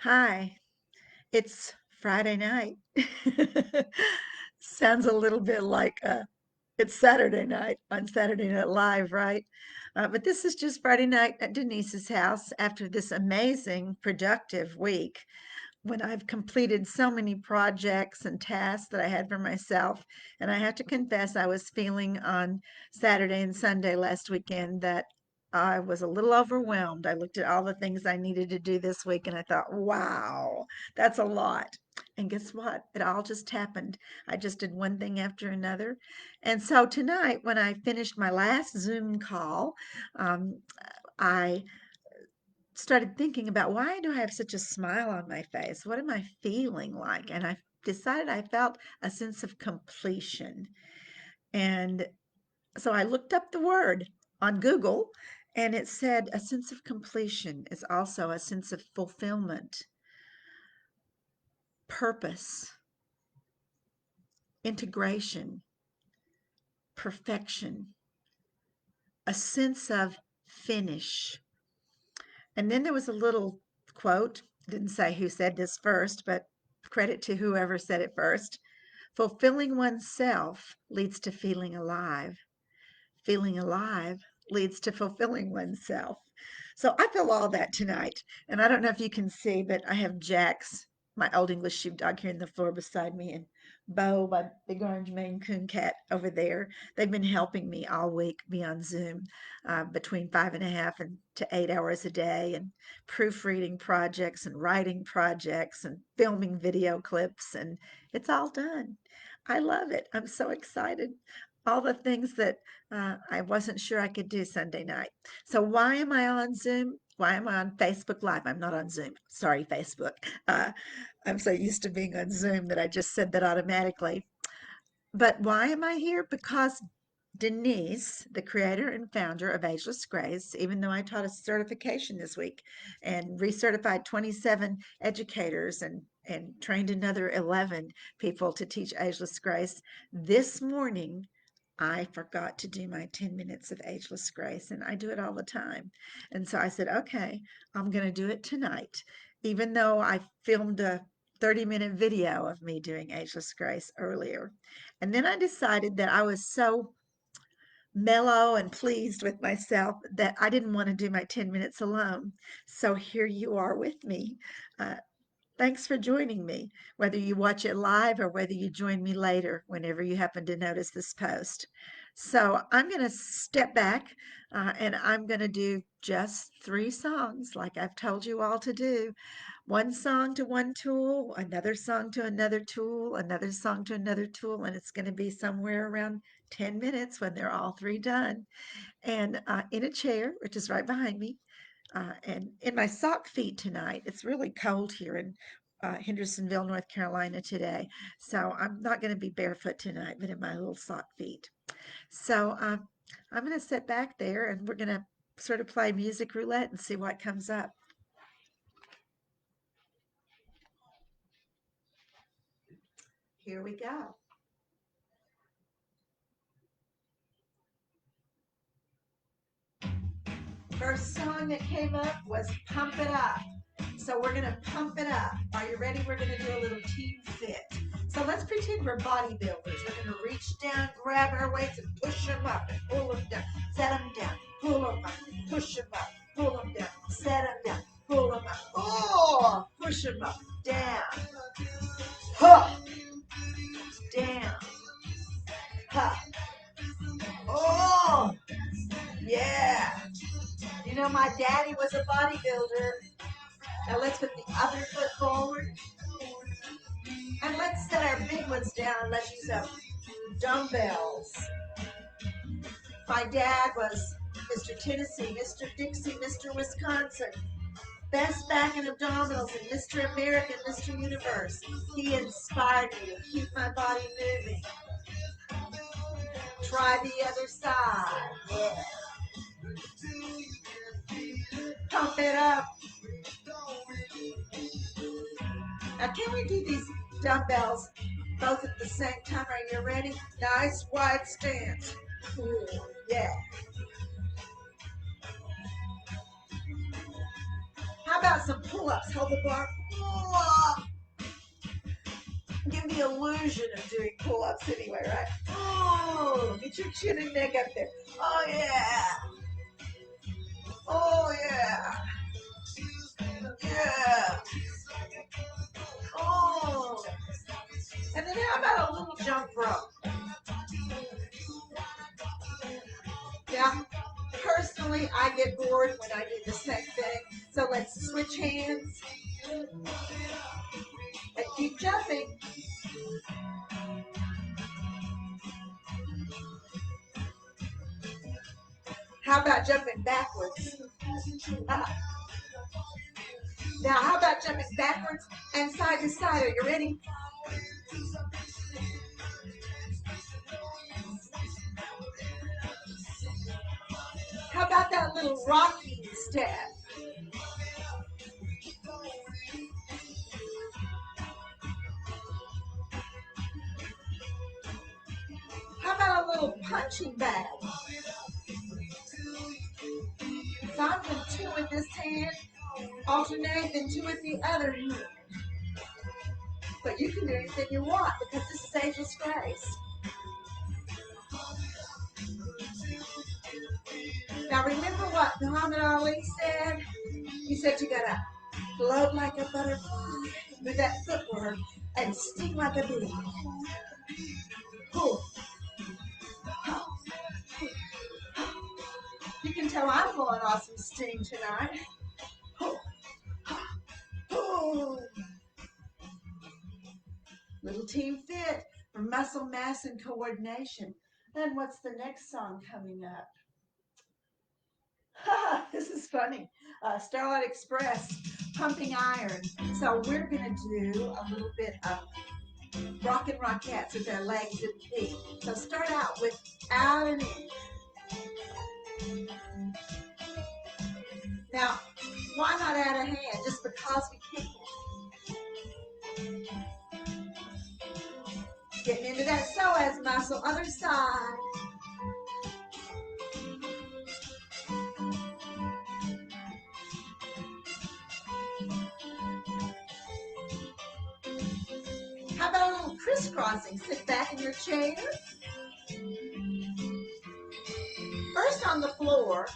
Hi, it's Friday night. Sounds a little bit like it's Saturday night on Saturday Night Live, right? But this is just Friday night at Denise's house after this amazing, productive week when I've completed so many projects and tasks that I had for myself. And I have to confess, I was feeling on Saturday and Sunday last weekend that I was a little overwhelmed. I looked at all the things I needed to do this week and I thought, wow, that's a lot. And guess what? It all just happened. I just did one thing after another. And so tonight, when I finished my last Zoom call, um, I started thinking about why do I have such a smile on my face? What am I feeling like? And I decided I felt a sense of completion. And so I looked up the word on Google and it said a sense of completion is also a sense of fulfillment, purpose, integration, perfection, a sense of finish. And then there was a little quote, didn't say who said this first, but credit to whoever said it first. Fulfilling oneself leads to feeling alive. Feeling alive leads to fulfilling oneself. So I feel all that tonight. And I don't know if you can see, but I have Jax, my old English sheepdog, here in the floor beside me, and Bo, my big orange Maine Coon cat, over there. They've been helping me all week be on Zoom between 5.5 and to 8 hours a day, and proofreading projects and writing projects and filming video clips. And it's all done. I love it. I'm so excited. All the things that I wasn't sure I could do Sunday night. So why am I on Zoom? Why am I on Facebook Live? I'm not on Zoom. Sorry, Facebook. Uh, I'm so used to being on Zoom that I just said that automatically. But why am I here? Because Denise, the creator and founder of Ageless Grace, even though I taught a certification this week and recertified 27 educators and trained another 11 people to teach Ageless Grace, this morning I forgot to do my 10 minutes of Ageless Grace, and I do it all the time. And so I said, okay, I'm going to do it tonight, even though I filmed a 30-minute video of me doing Ageless Grace earlier. And then I decided that I was so mellow and pleased with myself that I didn't want to do my 10 minutes alone. So here you are with me. Uh, Thanks for joining me, whether you watch it live or whether you join me later whenever you happen to notice this post. So I'm going to step back and I'm going to do just 3 songs like I've told you all to do. One song to one tool, another song to another tool, another song to another tool, and it's going to be somewhere around 10 minutes when they're all 3 done. And in a chair, which is right behind me, and in my sock feet tonight. It's really cold here in Hendersonville, North Carolina today. So I'm not going to be barefoot tonight, but in my little sock feet. So I'm going to sit back there and we're going to sort of play music roulette and see what comes up. Here we go. First song that came up was Pump It Up. So we're going to pump it up. Are you ready? We're going to do a little team fit. So let's pretend we're bodybuilders. We're going to reach down, grab our weights, and push them up and pull them down. Set them down, pull them up, push them up, pull them down, set them down, pull them up. Oh, push them up, down, huh, down, huh. Oh, yeah. You know, my daddy was a bodybuilder. Now let's put the other foot forward. And let's set our big ones down. Let's use some dumbbells. My dad was Mr. Tennessee, Mr. Dixie, Mr. Wisconsin. Best back and abdominals and Mr. American, Mr. Universe. He inspired me to keep my body moving. Try the other side. Yeah. Pump it up. Now can we do these dumbbells both at the same time? Are you ready? Nice wide stance. Cool. Yeah. How about some pull-ups? Hold the bar. Give the illusion of doing pull-ups anyway, right? Oh, get your chin and neck up there. Oh, yeah. Oh, yeah. Yeah. Oh. And then how about a little jump rope? Yeah. Personally, I get bored when I do the same thing. So let's switch hands and keep jumping. How about jumping backwards? Now, how about jumping backwards and side to side? Are you ready? How about that little rocking step? How about a little punching bag? So I'm doing 2 with this hand, alternate, then 2 with the other hand. But you can do anything you want because this is Ageless Grace. Now remember what Muhammad Ali said? He said you gotta float like a butterfly with that footwork and sting like a bee. Cool. You can tell I'm going off some steam tonight. Little team fit for muscle mass and coordination. And what's the next song coming up? This is funny. Starlight Express, Pumping Iron. So we're going to do a little bit of rockin' rockettes with our legs and feet. So start out with out and in. Now, why not add a hand? Just because we can. Getting into that psoas muscle, other side. How about a little crisscrossing? Sit back in your chair. First on the floor,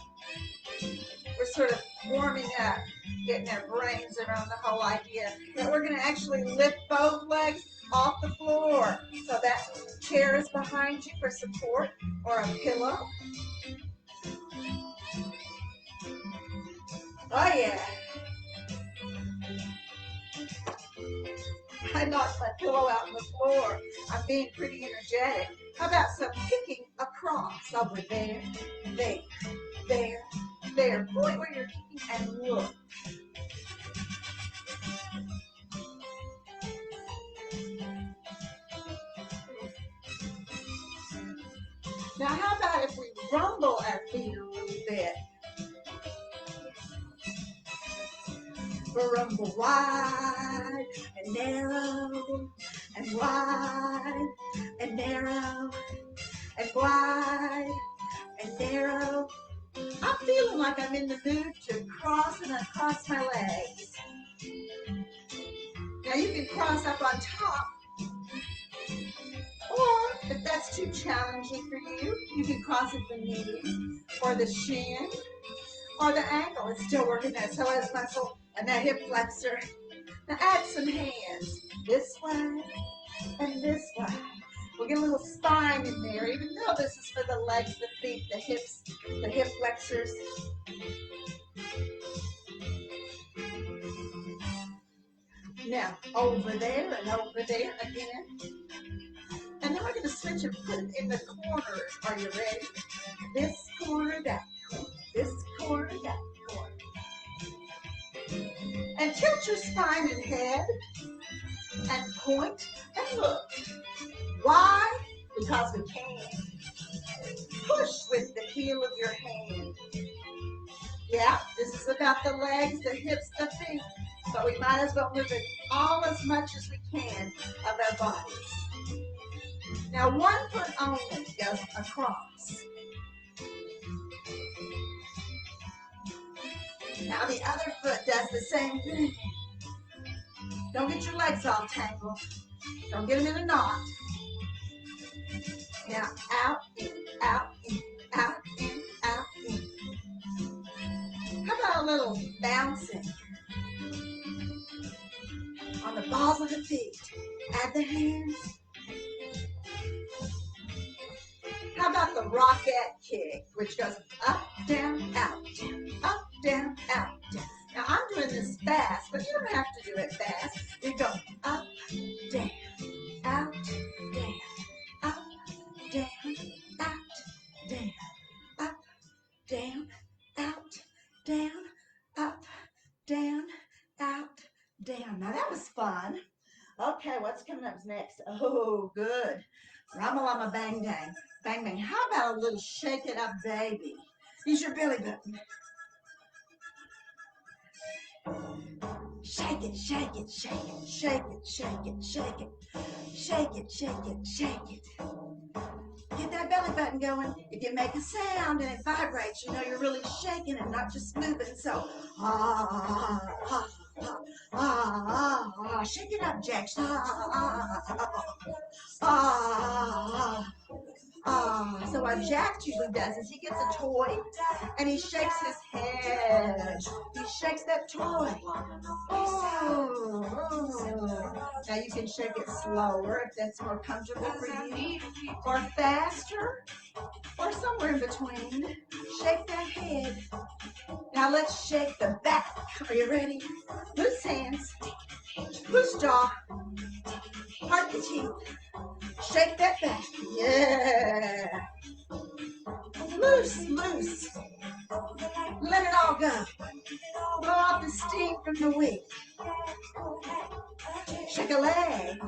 we're sort of warming up, getting our brains around the whole idea that we're going to actually lift both legs off the floor. So that chair is behind you for support or a pillow. Oh yeah. I knocked my pillow out on the floor. I'm being pretty energetic. How about some kicking across over there, there, there, there. Point where you're kicking and look. Now how about if we rumble our feet a little bit? We'll rumble wide and narrow and wide and narrow and wide and narrow. I'm feeling like I'm in the mood to cross and uncross my legs. Now you can cross up on top, or if that's too challenging for you, you can cross at the knee or the shin or the ankle. It's still working that psoas muscle and that hip flexor. Now add some hands this way and this way. We'll get a little spine in there, even though this is for the legs, the feet, the hips, the hip flexors. Now, over there and over there again. And then we're going to switch and put it in the corners. Are you ready? This corner, that corner, this corner, that corner. And tilt your spine and head and point and look. Why? Because we can. Push with the heel of your hand. Yeah, this is about the legs, the hips, the feet. But we might as well move it all as much as we can of our bodies. Now 1 foot only goes across. Now the other foot does the same thing. Don't get your legs all tangled. Don't get them in a knot. Now out, in, out, in, out, in, out, in. How about a little bouncing on the balls of the feet? Add the hands. How about the rockette kick, which goes up, down, out, up, down, out, down. Now I'm doing this fast, but you don't have to do it fast. You go up, down, out, down, up, down, out, down, up, down, out, down, up, down, out, down. Now that was fun. Okay, what's coming up next? Oh, good. Rama Lama Bang Bang. Bang Bang. How about a little shake it up, baby? Use your belly button. Shake it, shake it, shake it, shake it, shake it, shake it, shake it, shake it, shake it. Get that belly button going. If you make a sound and it vibrates, you know you're really shaking and not just moving. So, ah, ah, ah, ah, ah, shake it up, Jax. Ah, ah, ah. So what Jax usually does is he gets a toy and he shakes his head. He shakes that toy. Oh, oh. Now you can shake it slower if that's more comfortable for you, or faster, or somewhere in between. Shake that head. Now let's shake the back. Are you ready? Loose hands, loose jaw, part the teeth. Shake that back. Yeah. Loose, loose. Let it all go. Blow off the steam from the week. Shake a leg.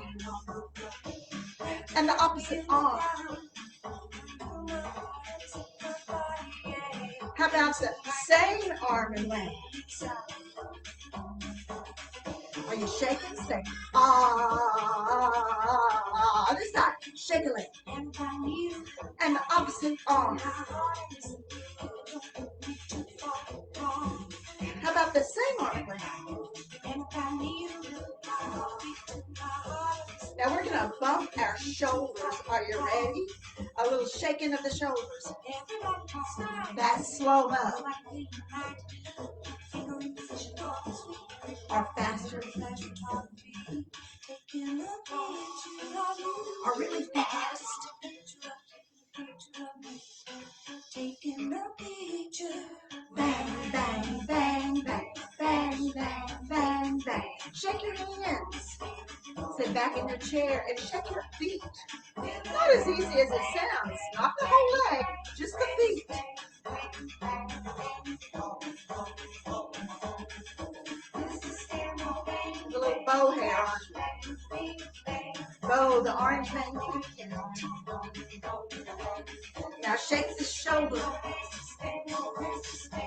And the opposite arm. How about the same arm and leg? Are you shaking? Say, ah. Other side. Shake a leg. And the opposite arm. How about the same arm and leg? Now we're going to bump our shoulders. Are you ready? A little shaking of the shoulders. That's slow mo. Or faster. Or really fast. Taking a picture. Bang, bang, bang, bang, bang, bang, bang, bang. Shake your hands. Sit back in your chair and shake your feet. Not as easy as it sounds. Not the whole leg, just the feet. The little bow hair on you. Bow, the orange man. Now shake the shoulder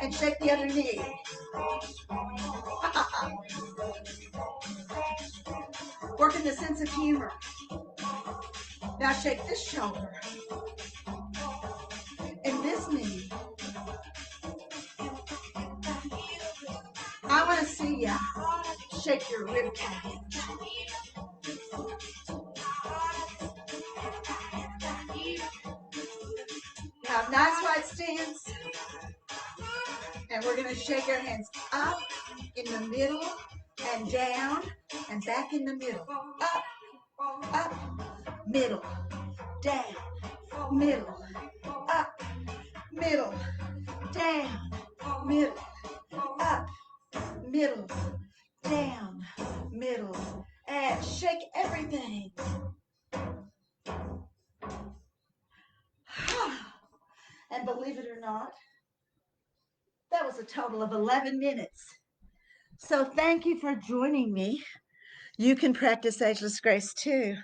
and shake the other knee. Working the sense of humor. Now shake this shoulder and this knee. I want to see you shake your rib cage. Now nice wide stance. And we're going to shake our hands up in the middle and down and back in the middle. Up, up, middle, down, middle, up, middle, down, middle, up, middle, down, middle, and shake everything. And believe it or not, that was a total of 11 minutes. So thank you for joining me. You can practice Ageless Grace too.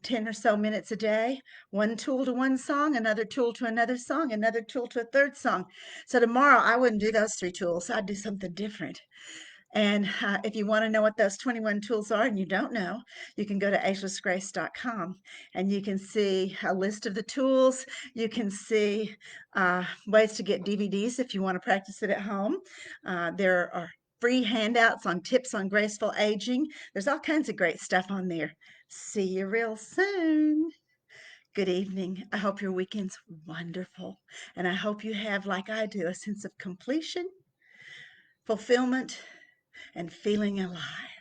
10 or so minutes a day, one tool to one song, another tool to another song, another tool to a third song. So tomorrow I wouldn't do those 3 tools. I'd do something different. And if you want to know what those 21 tools are and you don't know, you can go to agelessgrace.com and you can see a list of the tools. You can see ways to get DVDs if you want to practice it at home. There are free handouts on tips on graceful aging. There's all kinds of great stuff on there. See you real soon. Good evening. I hope your weekend's wonderful. And I hope you have, like I do, a sense of completion, fulfillment, and feeling alive.